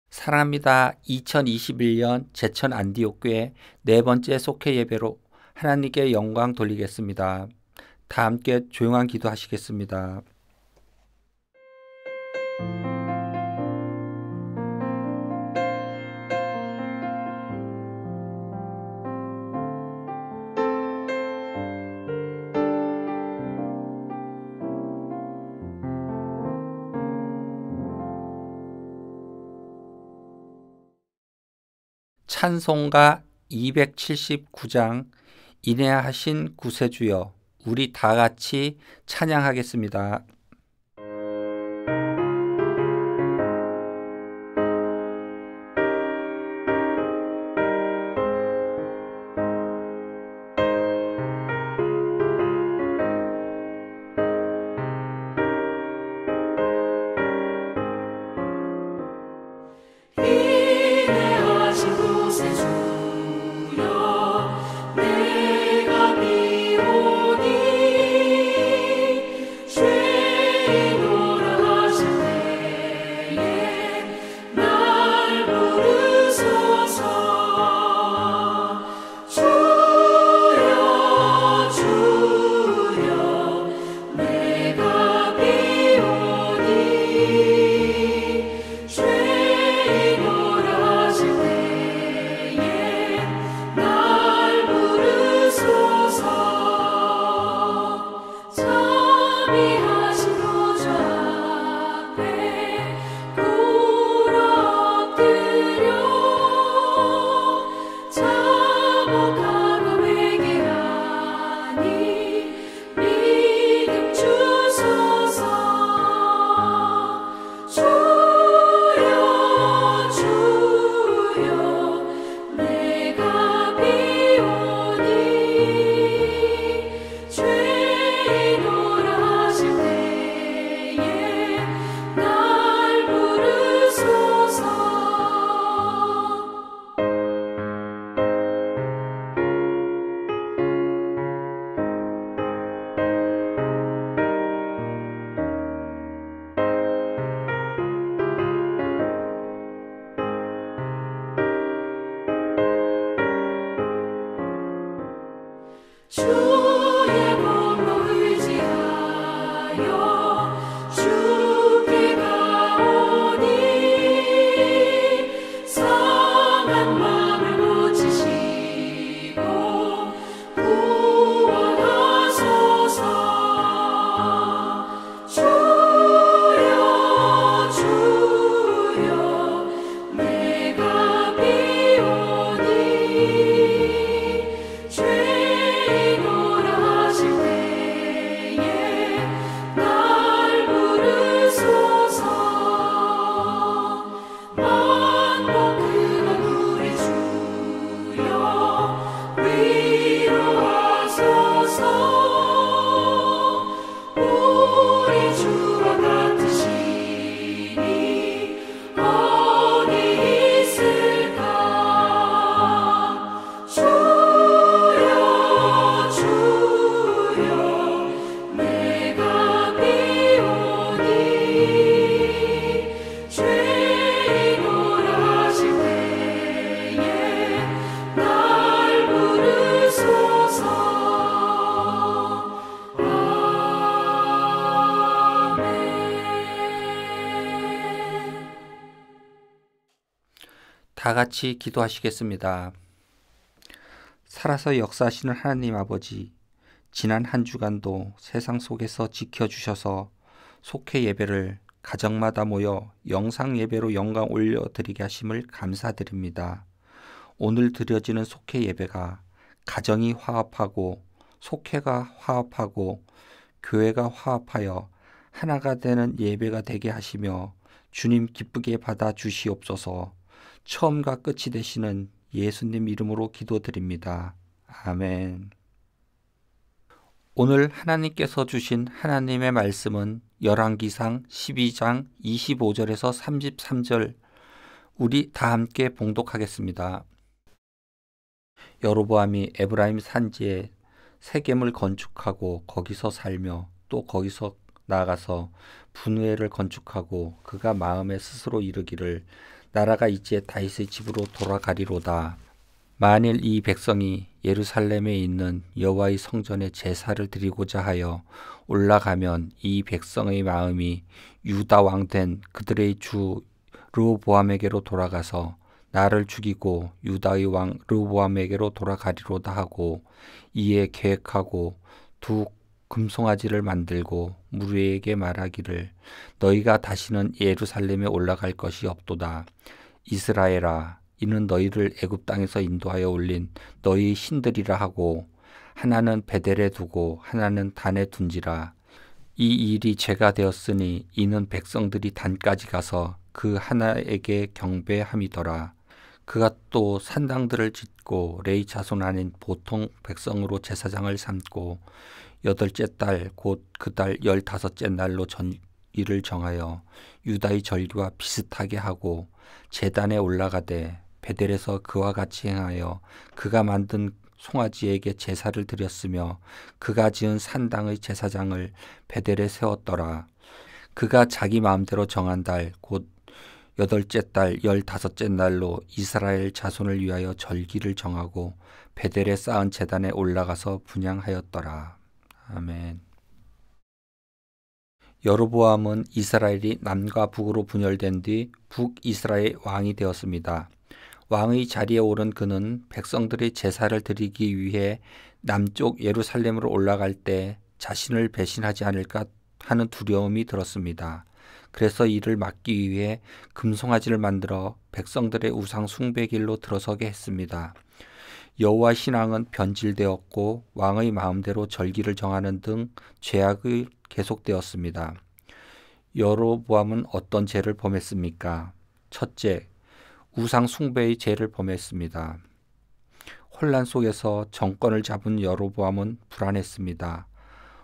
사랑합니다. 2021년 제천 안디옥교회 네 번째 속회 예배로 하나님께 영광 돌리겠습니다. 다 함께 조용한 기도 하시겠습니다. 찬송가 279장 인내하신 구세주여, 우리 다 같이 찬양하겠습니다. 다 같이 기도하시겠습니다. 살아서 역사하시는 하나님 아버지, 지난 한 주간도 세상 속에서 지켜주셔서 속회 예배를 가정마다 모여 영상 예배로 영광 올려드리게 하심을 감사드립니다. 오늘 드려지는 속회 예배가 가정이 화합하고 속회가 화합하고 교회가 화합하여 하나가 되는 예배가 되게 하시며 주님 기쁘게 받아 주시옵소서. 처음과 끝이 되시는 예수님 이름으로 기도드립니다. 아멘. 오늘 하나님께서 주신 하나님의 말씀은 열왕기상 12장 25절에서 33절, 우리 다 함께 봉독하겠습니다. 여로보암이 에브라임 산지에 세겜을 건축하고 거기서 살며 또 거기서 나아가서 분우엘을 건축하고 그가 마음에 스스로 이르기를 나라가 이제 다윗의 집으로 돌아가리로다. 만일 이 백성이 예루살렘에 있는 여호와의 성전에 제사를 드리고자 하여 올라가면 이 백성의 마음이 유다 왕 된 그들의 주 르호보암에게로 돌아가서 나를 죽이고 유다의 왕 르호보암에게로 돌아가리로다 하고 이에 계획하고 두 금송아지를 만들고 무리에게 말하기를 너희가 다시는 예루살렘에 올라갈 것이 없도다. 이스라엘아, 이는 너희를 애굽 땅에서 인도하여 올린 너희 신들이라 하고 하나는 베델에 두고 하나는 단에 둔지라. 이 일이 죄가 되었으니 이는 백성들이 단까지 가서 그 하나에게 경배함이더라. 그가 또 산당들을 짓고 레위 자손 아닌 보통 백성으로 제사장을 삼고 여덟째 달 곧 그 달 15째 날로 전일을 정하여 유다의 절기와 비슷하게 하고 제단에 올라가되 베델에서 그와 같이 행하여 그가 만든 송아지에게 제사를 드렸으며 그가 지은 산당의 제사장을 베델에 세웠더라. 그가 자기 마음대로 정한 달 곧 여덟째 달 15째 날로 이스라엘 자손을 위하여 절기를 정하고 베델에 쌓은 제단에 올라가서 분향하였더라. 아멘. 여로보암은 이스라엘이 남과 북으로 분열된 뒤 북이스라엘 왕이 되었습니다. 왕의 자리에 오른 그는 백성들이 제사를 드리기 위해 남쪽 예루살렘으로 올라갈 때 자신을 배신하지 않을까 하는 두려움이 들었습니다. 그래서 이를 막기 위해 금송아지를 만들어 백성들의 우상 숭배길로 들어서게 했습니다. 여호와 신앙은 변질되었고 왕의 마음대로 절기를 정하는 등 죄악이 계속되었습니다. 여로보암은 어떤 죄를 범했습니까? 첫째, 우상 숭배의 죄를 범했습니다. 혼란 속에서 정권을 잡은 여로보암은 불안했습니다.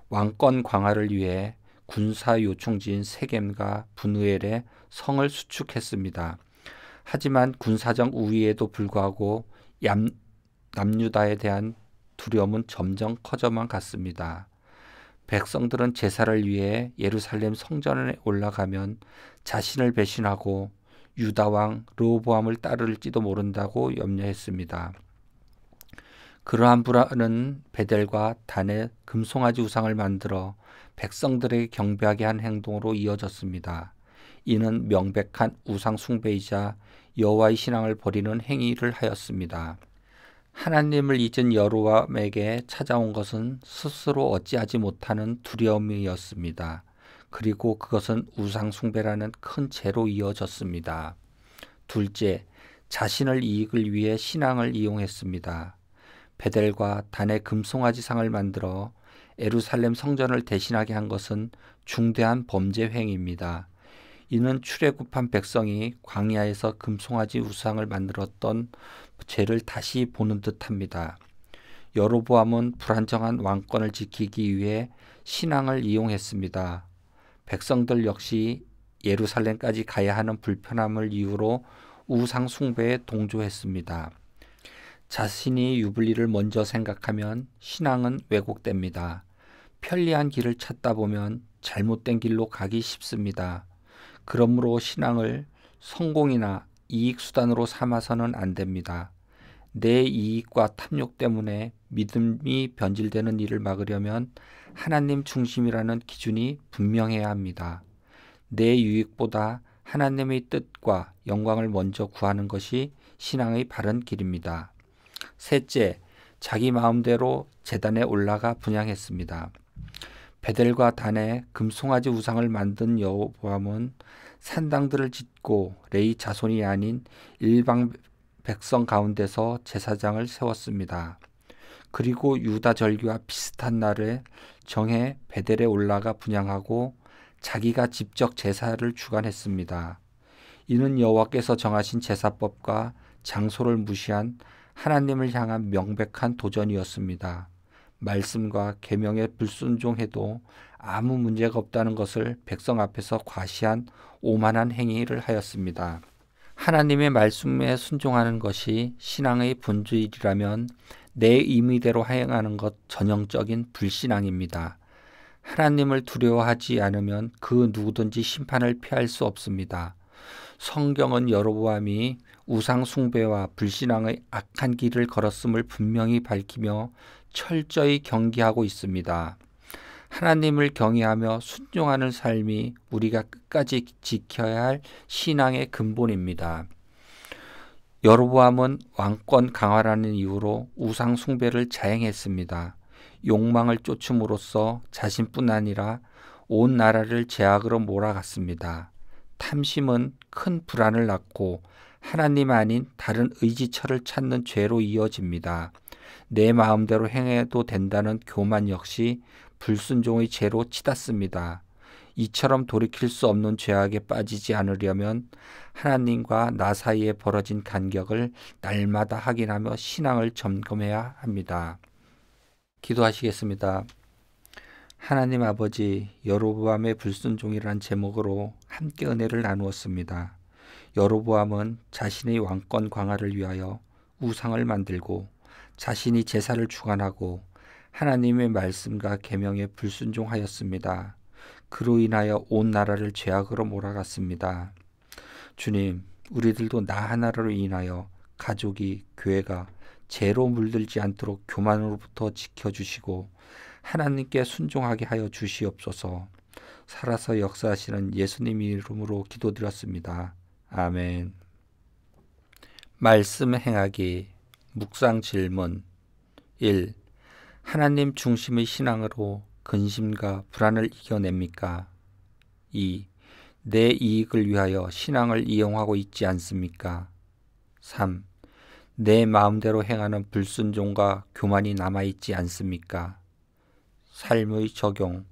왕권 강화를 위해 군사 요충지인 세겜과 분우엘의 성을 수축했습니다. 하지만 군사적 우위에도 불구하고 남유다에 대한 두려움은 점점 커져만 갔습니다. 백성들은 제사를 위해 예루살렘 성전에 올라가면 자신을 배신하고 유다 왕 르호보암을 따를지도 모른다고 염려했습니다. 그러한 불안은 베델과 단에 금송아지 우상을 만들어 백성들에게 경배하게 한 행동으로 이어졌습니다. 이는 명백한 우상 숭배이자 여호와의 신앙을 버리는 행위를 하였습니다. 하나님을 잊은 여로보암에게 찾아온 것은 스스로 어찌하지 못하는 두려움이었습니다. 그리고 그것은 우상 숭배라는 큰 죄로 이어졌습니다. 둘째, 자신의 이익을 위해 신앙을 이용했습니다. 베델과 단의 금송아지 상을 만들어 예루살렘 성전을 대신하게 한 것은 중대한 범죄 행위입니다. 이는 출애굽한 백성이 광야에서 금송아지 우상을 만들었던 죄를 다시 보는 듯합니다. 여로보암은 불안정한 왕권을 지키기 위해 신앙을 이용했습니다. 백성들 역시 예루살렘까지 가야 하는 불편함을 이유로 우상 숭배에 동조했습니다. 자신이 유불리를 먼저 생각하면 신앙은 왜곡됩니다. 편리한 길을 찾다 보면 잘못된 길로 가기 쉽습니다. 그러므로 신앙을 성공이나 이익 수단으로 삼아서는 안 됩니다. 내 이익과 탐욕 때문에 믿음이 변질되는 일을 막으려면 하나님 중심이라는 기준이 분명해야 합니다. 내 유익보다 하나님의 뜻과 영광을 먼저 구하는 것이 신앙의 바른 길입니다. 셋째, 자기 마음대로 제단에 올라가 분향했습니다. 베델과 단에 금송아지 우상을 만든 여로보암은 산당들을 짓고 레위 자손이 아닌 일방 백성 가운데서 제사장을 세웠습니다. 그리고 유다 절기와 비슷한 날에 정해 베델에 올라가 분향하고 자기가 직접 제사를 주관했습니다. 이는 여호와께서 정하신 제사법과 장소를 무시한 하나님을 향한 명백한 도전이었습니다. 말씀과 계명에 불순종해도 아무 문제가 없다는 것을 백성 앞에서 과시한 오만한 행위를 하였습니다. 하나님의 말씀에 순종하는 것이 신앙의 본질이라면 내 임의대로 행하는 것 전형적인 불신앙입니다. 하나님을 두려워하지 않으면 그 누구든지 심판을 피할 수 없습니다. 성경은 여로보암이 우상 숭배와 불신앙의 악한 길을 걸었음을 분명히 밝히며 철저히 경계하고 있습니다. 하나님을 경외하며 순종하는 삶이 우리가 끝까지 지켜야 할 신앙의 근본입니다. 여로보암은 왕권 강화라는 이유로 우상 숭배를 자행했습니다. 욕망을 쫓음으로써 자신뿐 아니라 온 나라를 제약으로 몰아갔습니다. 탐심은 큰 불안을 낳고 하나님 아닌 다른 의지처를 찾는 죄로 이어집니다. 내 마음대로 행해도 된다는 교만 역시 불순종의 죄로 치닫습니다. 이처럼 돌이킬 수 없는 죄악에 빠지지 않으려면 하나님과 나 사이에 벌어진 간격을 날마다 확인하며 신앙을 점검해야 합니다. 기도하시겠습니다. 하나님 아버지, 여로보암의 불순종이라는 제목으로 함께 은혜를 나누었습니다. 여로보암은 자신의 왕권 강화를 위하여 우상을 만들고 자신이 제사를 주관하고 하나님의 말씀과 계명에 불순종하였습니다. 그로 인하여 온 나라를 죄악으로 몰아갔습니다. 주님, 우리들도 나 하나로 인하여 가족이, 교회가 죄로 물들지 않도록 교만으로부터 지켜주시고 하나님께 순종하게 하여 주시옵소서. 살아서 역사하시는 예수님 이름으로 기도드렸습니다. 아멘. 말씀 행하기. 묵상 질문 1. 하나님 중심의 신앙으로 근심과 불안을 이겨냅니까? 2. 내 이익을 위하여 신앙을 이용하고 있지 않습니까? 3. 내 마음대로 행하는 불순종과 교만이 남아있지 않습니까? 삶의 적용.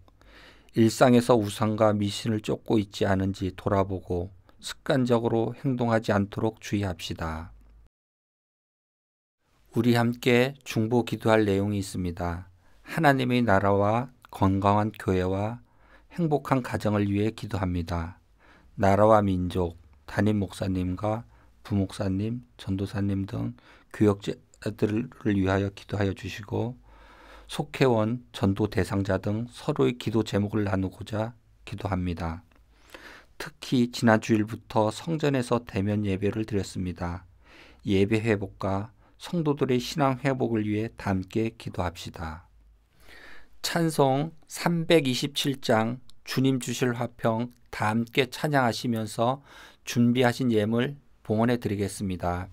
일상에서 우상과 미신을 쫓고 있지 않은지 돌아보고 습관적으로 행동하지 않도록 주의합시다. 우리 함께 중보 기도할 내용이 있습니다. 하나님의 나라와 건강한 교회와 행복한 가정을 위해 기도합니다. 나라와 민족, 담임 목사님과 부목사님, 전도사님 등 교역자들을 위하여 기도하여 주시고 속회원, 전도 대상자 등 서로의 기도 제목을 나누고자 기도합니다. 특히 지난 주일부터 성전에서 대면 예배를 드렸습니다. 예배 회복과 성도들의 신앙 회복을 위해 다 함께 기도합시다. 찬송 327장 주님 주실 화평 다 함께 찬양하시면서 준비하신 예물 봉헌해 드리겠습니다.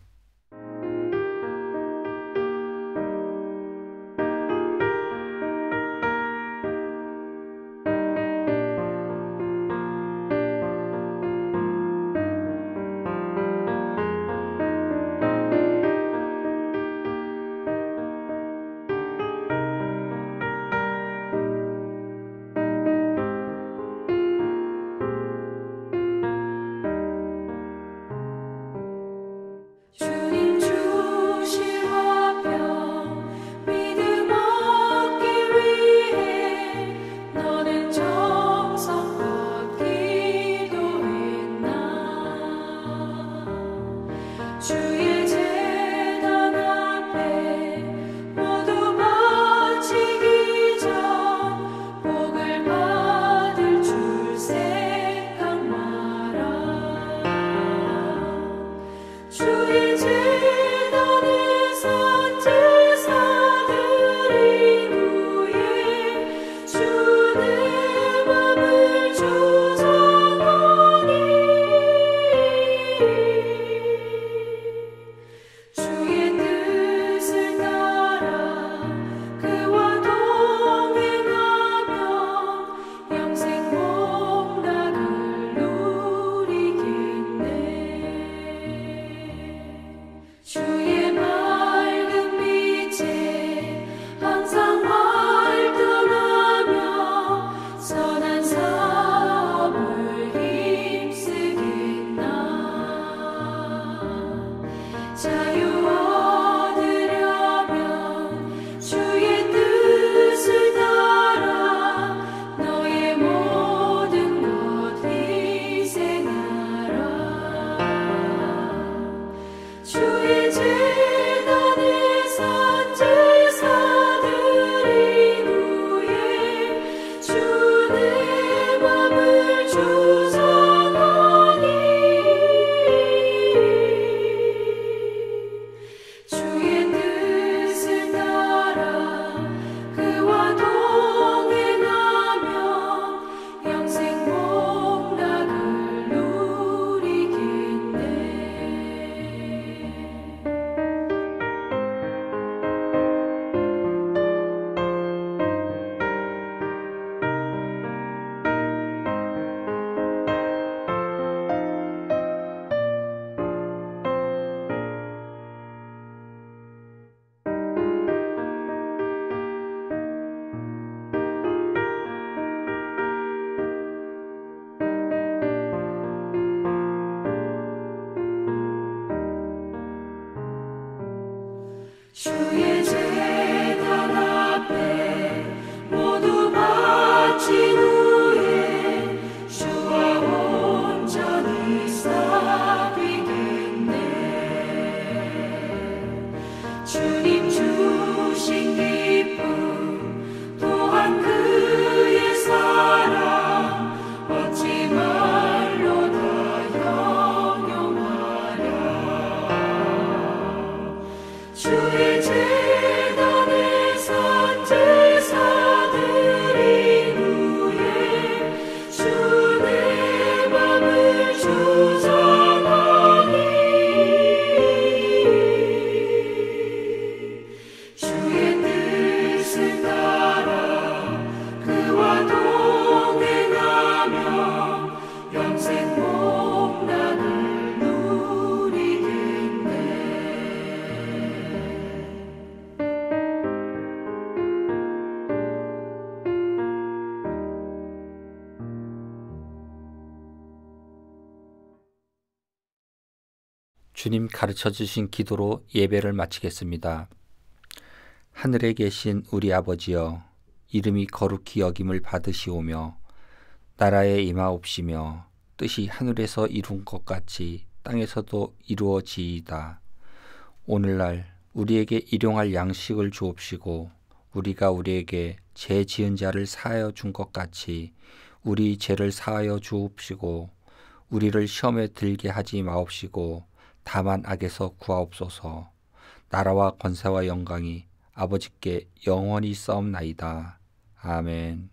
주님 가르쳐 주신 기도로 예배를 마치겠습니다. 하늘에 계신 우리 아버지여, 이름이 거룩히 여김을 받으시오며 나라에 임하옵시며 뜻이 하늘에서 이룬 것 같이 땅에서도 이루어지이다. 오늘날 우리에게 일용할 양식을 주옵시고 우리가 우리에게 죄 지은 자를 사하여 준 것 같이 우리 죄를 사하여 주옵시고 우리를 시험에 들게 하지 마옵시고 다만 악에서 구하옵소서. 나라와 권세와 영광이 아버지께 영원히 싸움나이다. 아멘.